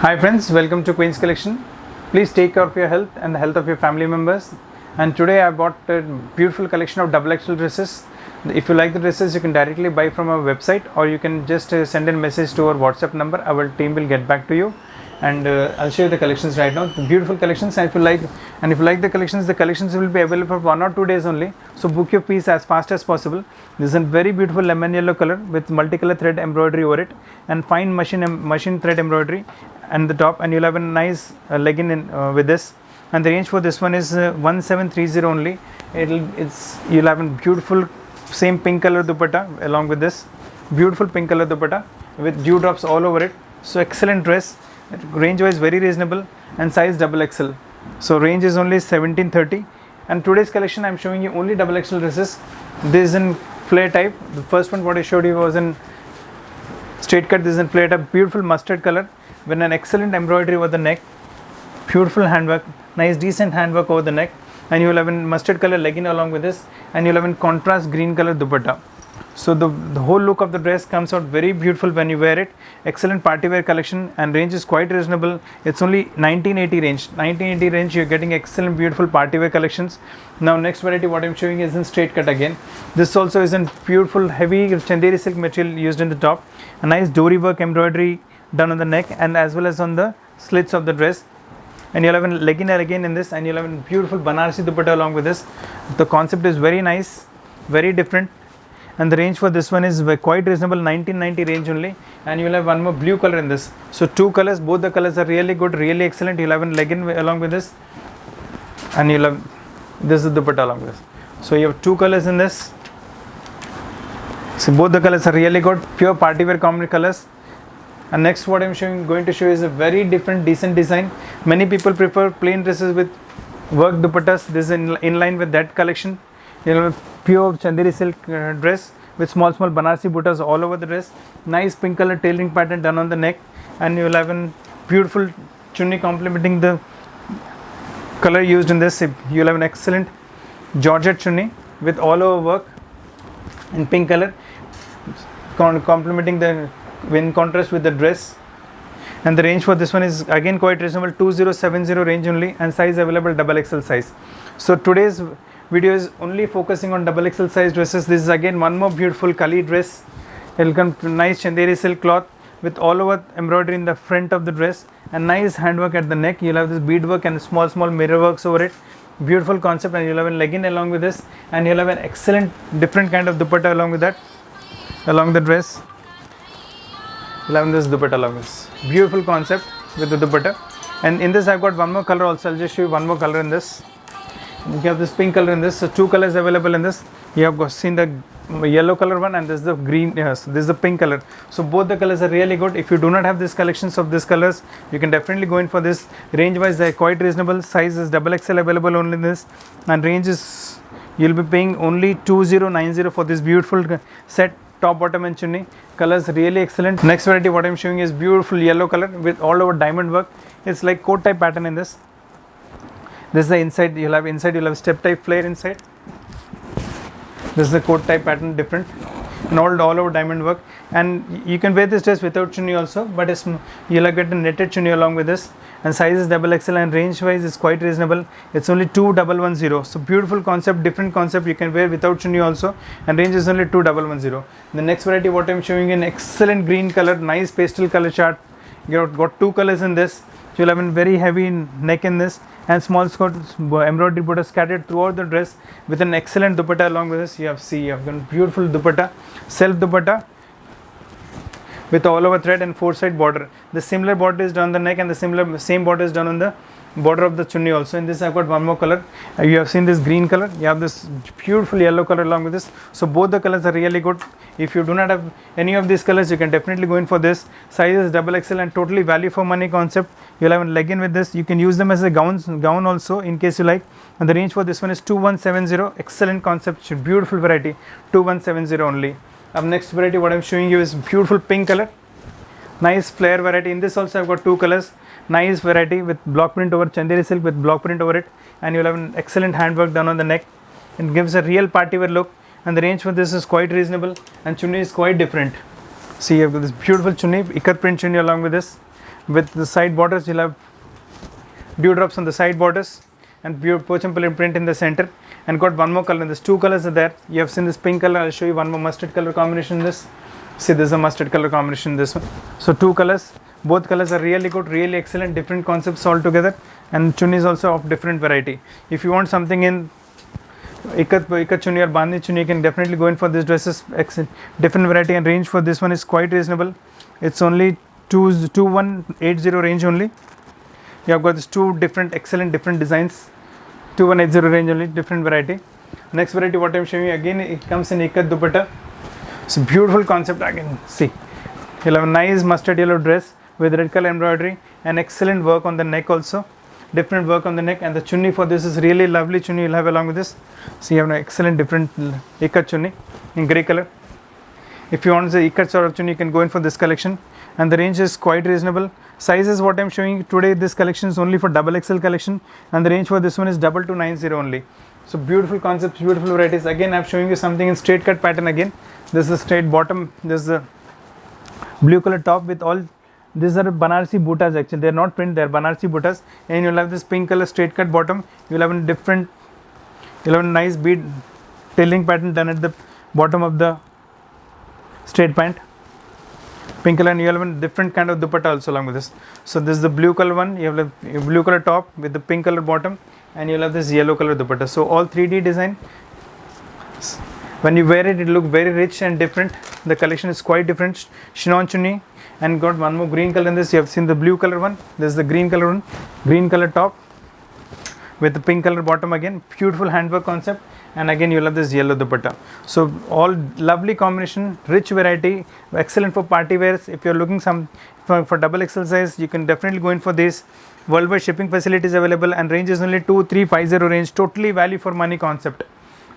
Hi friends, welcome to Queen's Collection. Please take care of your health and the health of your family members. And today I bought a beautiful collection of double XL dresses. If you like the dresses, you can directly buy from our website, or you can just send a message to our WhatsApp number. Our team will get back to you, and I'll show you the collections right now. The beautiful collections, and if you like the collections will be available for 1 or 2 days only. So book your piece as fast as possible. This is a very beautiful lemon yellow color with multicolor thread embroidery over it, and fine machine thread embroidery and the top, and you'll have a nice legging with this. And the range for this one is 1730 only. You'll have a beautiful same pink color dupatta along with this beautiful pink color dupatta with dewdrops all over it. So excellent dress, range wise very reasonable, and size double XL. So range is only 1730. And today's collection I'm showing you only double XL dresses. This is in flare type. The first one what I showed you was in straight cut. This is in flare type, beautiful mustard color with an excellent embroidery over the neck, beautiful handwork, nice decent handwork over the neck, and you will have a mustard color legging along with this, and you'll have a contrast green color dupatta. So the whole look of the dress comes out very beautiful when you wear it. Excellent party wear collection, and range is quite reasonable. It's only 1980 range. 1980 range, you're getting excellent beautiful party wear collections. Now next variety what I'm showing is in straight cut again. This also is in beautiful heavy chanderi silk material used in the top. A nice dory work embroidery done on the neck and as well as on the slits of the dress. And you'll have a legging again in this, and you'll have a beautiful Banarasi dupatta along with this. The concept is very nice, very different, and the range for this one is quite reasonable, 1990 range only. And you'll have one more blue color in this. So two colors, both the colors are really good, really excellent. You'll have a legging along with this, and you'll have this is the dupatta along with this. So you have two colors in this. So both the colors are really good, pure party wear combination colors. And next what I'm going to show is a very different decent design. Many people prefer plain dresses with work dupattas. This is in line with that collection. You know, pure chanderi silk dress with small Banarsi buttas all over the dress. Nice pink color tailoring pattern done on the neck, and you will have a beautiful chunni complementing the color used in this. You will have an excellent georgette chunni with all over work in pink color, complementing the in contrast with the dress. And the range for this one is again quite reasonable, 2070 range only, and size available double XL size. So today's video is only focusing on double XL size dresses. This is again one more beautiful Kali dress. It will come nice chanderi silk cloth with all over embroidery in the front of the dress, and nice handwork at the neck. You'll have this beadwork and small mirror works over it. Beautiful concept, and you'll have a legging along with this, and you'll have an excellent different kind of dupatta along with that, along the dress. You'll have this dupatta along this beautiful concept with the dupatta. And in this I've got one more color also. I'll just show you one more color in this. You have this pink color in this. So two colors available in this. You have seen the yellow color one, and this is the green. Yes, this is the pink color. So both the colors are really good. If you do not have these collections of these colors, you can definitely go in for this. Range wise they're quite reasonable. Size is double XL available only in this, and range is you'll be paying only 2090 for this beautiful set, top, bottom and chunni. Colors really excellent. Next variety what I'm showing is beautiful yellow color with all over diamond work. It's like coat type pattern in this. This is the inside. You'll have step type flare inside. This is the coat type pattern, different, and all over diamond work. And you can wear this dress without chunni also, but you'll get a netted chunni along with this. And size is double XL, and range wise is quite reasonable. It's only 2110. So beautiful concept, different concept. You can wear without chunni also, and range is only 2110. The next variety what I'm showing in excellent green color, nice pastel color chart. You got two colors in this. You'll have a very heavy neck in this, and small skirt embroidery border scattered throughout the dress with an excellent dupatta along with this. You have got beautiful dupatta, self dupatta with all over thread and four side border. The similar border is done on the neck, and the same border is done on the border of the chunni also. In this I've got one more color. You have seen this green color. You have this beautiful yellow color along with this. So both the colors are really good. If you do not have any of these colors, you can definitely go in for this. Size is double XL and totally value for money concept. You'll have a legging with this. You can use them as a gown also in case you like. And the range for this one is 2170. Excellent concept, beautiful variety, 2170 only. Up next variety what I'm showing you is beautiful pink color, nice flare variety. In this also I've got two colors. Nice variety with block print over chanderi silk with block print over it, and you'll have an excellent handwork done on the neck. It gives a real party wear look, and the range for this is quite reasonable, and chunni is quite different. See, you have got this beautiful chunni, ikat print chunni along with this, With the side borders, you'll have dewdrops on the side borders and pure Pochampally print in the center. And got one more color. There's two colors are there. You have seen this pink color. I'll show you one more mustard color combination in this. See, this is a mustard color combination in this one. So two colors. Both colors are really good, really excellent, different concepts all together. And chunni is also of different variety. If you want something in ikat chunni or bandhi chunni, you can definitely go in for this dresses. Different variety and range for this one is quite reasonable. It's only 2180 range only. You have got these two different excellent different designs. 2180 range only, different variety. Next variety what I'm showing you again, it comes in ikat dupatta. It's a beautiful concept again. See, you'll have a nice mustard yellow dress with red color embroidery and excellent work on the neck also. Different work on the neck, and the chunni for this is really lovely chunni you'll have along with this. So you have an excellent different ikat chunni in grey color. If you want the ikat sort of chunni, you can go in for this collection, and the range is quite reasonable. Sizes what I'm showing you today, this collection is only for XXL collection, and the range for this one is 2290 only. So beautiful concepts, beautiful varieties. Again, I'm showing you something in straight cut pattern again. This is a straight bottom, this is a blue color top with all, these are Banarsi buttas actually, they are not print, they are Banarsi buttas, and you'll have this pink color straight cut bottom. You'll have a different, you'll have a nice bead tailing pattern done at the bottom of the straight pant. Pink color, and you have a different kind of dupatta also along with this. So this is the blue color one, you have a blue color top with the pink color bottom, and you'll have this yellow color dupatta. So all 3D design. When you wear it, it look very rich and different. The collection is quite different. Chinon chunni, and got one more green color in this. You have seen the blue color one. This is the green color one. Green color top with the pink color bottom again. Beautiful handwork concept. And again you'll have this yellow dupatta. So all lovely combination, rich variety, excellent for party wears. If you're looking some for XXL size, you can definitely go in for this. Worldwide shipping facilities available, and range is only 2350 range. Totally value for money concept.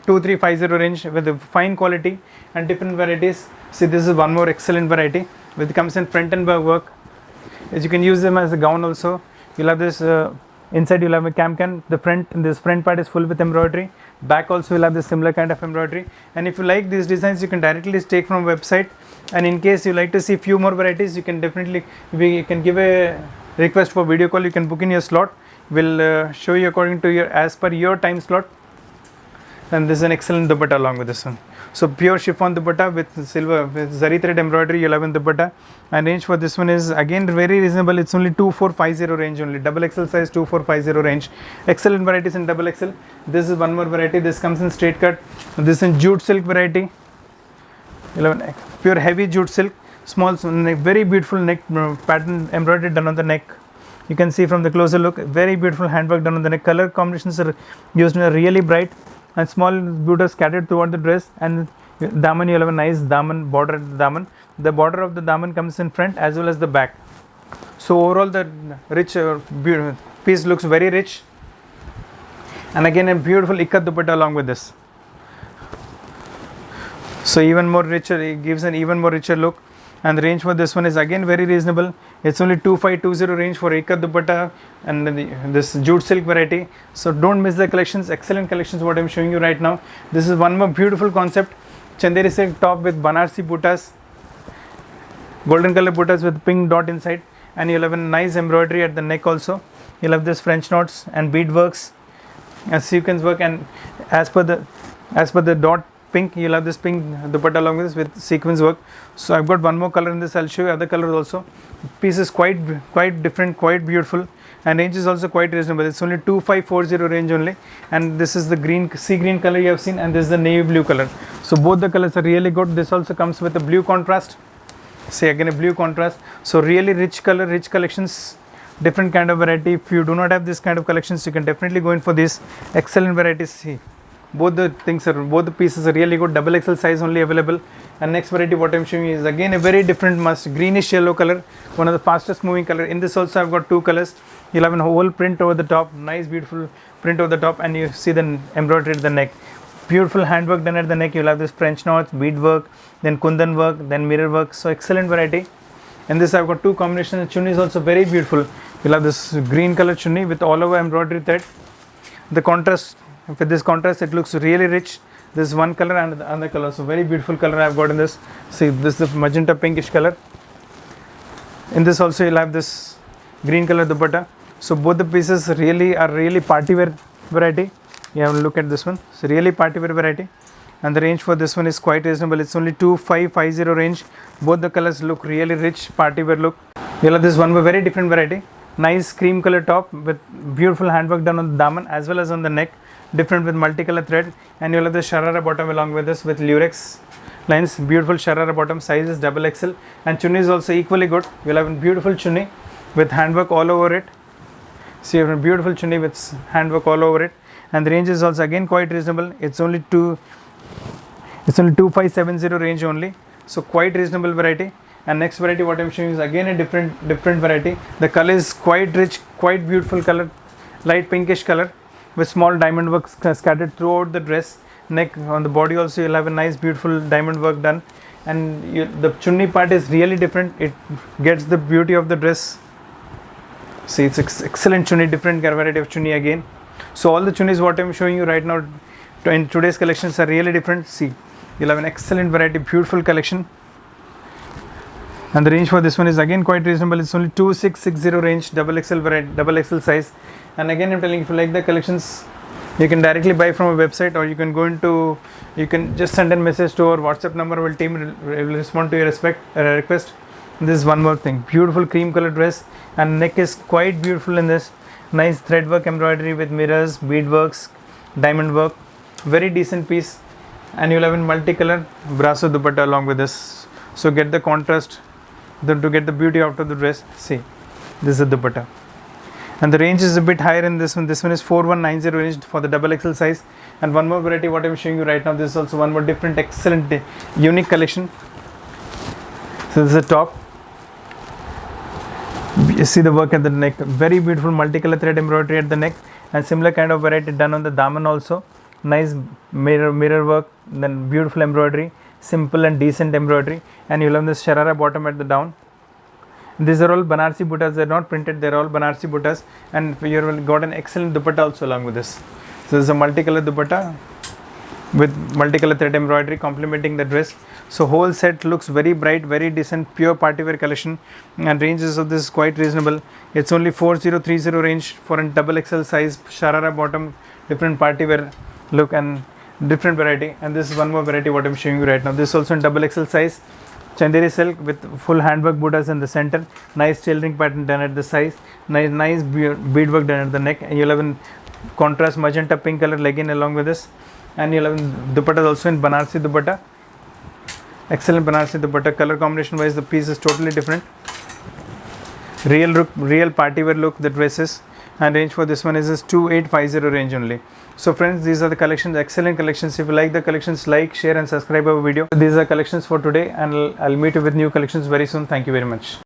2350 range with a fine quality and different varieties. See, this is one more excellent variety which comes in front and back work. As you can use them as a gown also. You'll have this inside, you'll have a can. The front, this front part is full with embroidery. Back also you'll have this similar kind of embroidery. And if you like these designs, you can directly take from website. And in case you like to see few more varieties, you can definitely, you can give a request for video call. You can book in your slot. We'll show you according to your, as per your time slot. And this is an excellent dupatta along with this one. So pure chiffon dupatta with silver, with zari thread embroidery you'll have in dupatta. And range for this one is again very reasonable. It's only 2450 range only. XXL size 2450 range. Excellent varieties in XXL. This is one more variety. This comes in straight cut. This is in jute silk variety. Pure heavy jute silk. Small, very beautiful neck pattern embroidery done on the neck. You can see from the closer look, very beautiful handwork done on the neck. Color combinations are used in a really bright, and small borders scattered throughout the dress. And daman, you'll have a nice daman border at the daman. The border of the daman comes in front as well as the back. So overall the rich piece looks very rich. And again a beautiful ikat dupatta along with this. So even more richer, it gives an even more richer look. And the range for this one is again very reasonable. It's only 2520 range for ikat dupatta and this jute silk variety. So don't miss the collections, excellent collections what I'm showing you right now. This is one more beautiful concept, Chanderi silk top with Banarsi buttas, golden color buttas with pink dot inside, and you'll have a nice embroidery at the neck also. You'll have this French knots and bead works and sequence work, and as per the dot pink, you'll have this pink dupatta along with this with sequence work. So I've got one more color in this. I'll show you other colors also. Piece is quite different, quite beautiful, and range is also quite reasonable. It's only 2540 range only, and this is the green, sea green color you have seen, and this is the navy blue color. So both the colors are really good. This also comes with a blue contrast. See, again a blue contrast. So really rich color, rich collections, different kind of variety. If you do not have this kind of collections, you can definitely go in for these excellent varieties. See, both the pieces are really good. XXL size only available. And next variety what I'm showing you is again a very different greenish yellow color, one of the fastest moving color. In this also I've got two colors. You'll have a whole print over the top, nice beautiful print over the top, and you see the embroidery at the neck. Beautiful handwork done at the neck. You'll have this French knots, bead work, then kundan work, then mirror work. So excellent variety. In this I've got two combinations. Chunni is also very beautiful. You'll have this green color chunni with all over embroidery thread. The contrast, with this contrast, it looks really rich. This is one color and the other color. So very beautiful color I've got in this. See, this is the magenta pinkish color. In this also you'll have this green color dupatta. So both the pieces really are really party wear variety. You have a look at this one. So really party wear variety, and the range for this one is quite reasonable. It's only 2550 range. Both the colors look really rich party wear look. You'll have this one very different variety. Nice cream color top with beautiful handwork done on the daman as well as on the neck, different with multicolor thread, and you'll have the sharara bottom along with this with lurex lines. Beautiful sharara bottom, size is double XL, and chunni is also equally good. You'll have a beautiful chunni with handwork all over it. So you have a beautiful chunni with handwork all over it, and the range is also again quite reasonable. It's only 2570 range only, so quite reasonable variety. And next variety what I'm showing is again a different variety. The color is quite rich, quite beautiful color, light pinkish color with small diamond work scattered throughout the dress. Neck, on the body also you'll have a nice beautiful diamond work done, and the chunni part is really different. It gets the beauty of the dress. See, it's excellent chunni, different variety of chunni again. So all the chunnis what I'm showing you right now in today's collections are really different. See, you'll have an excellent variety, beautiful collection. And the range for this one is again quite reasonable. It's only 2660 range, double XL variety, double XL size. And again I'm telling you, if you like the collections, you can directly buy from a website, or you can go into, you can just send a message to our WhatsApp number. Our team will respond to your request. This is one more thing, beautiful cream color dress, and neck is quite beautiful in this. Nice thread work embroidery with mirrors, beadworks, diamond work, very decent piece. And you'll have in multicolor brasso dupatta along with this. So get the contrast, to get the beauty out of the dress. See, this is the dupatta, and the range is a bit higher in this one. This one is 4190 range for the double XL size. And one more variety what I'm showing you right now, this is also one more different, excellent, unique collection. So this is the top. You see the work at the neck, very beautiful multicolor thread embroidery at the neck, and similar kind of variety done on the daman also. Nice mirror work, then beautiful embroidery, simple and decent embroidery, and you'll have this sharara bottom at the down. These are all Banarsi buttas. They're not printed, they're all Banarsi buttas, and you've got an excellent dupatta also along with this. So this is a multicolor dupatta with multicolor thread embroidery complementing the dress. So whole set looks very bright, very decent, pure party wear collection, and ranges of this is quite reasonable. It's only 4030 range for a double XL size, sharara bottom, different party wear look and different variety. And this is one more variety what I'm showing you right now. This is also in double XL size, Chanderi silk with full handwork buttas in the center, nice tailoring pattern done at the size, nice beadwork done at the neck, and you'll have in contrast magenta pink color legging along with this, and you'll have dupatta also in Banarsi dupatta, excellent Banarsi dupatta. Color combination wise the piece is totally different, real party wear look the dresses, and range for this one is 2850 range only. So friends, these are the collections, excellent collections. If you like the collections, like, share and subscribe our video. These are collections for today, and I'll meet you with new collections very soon. Thank you very much.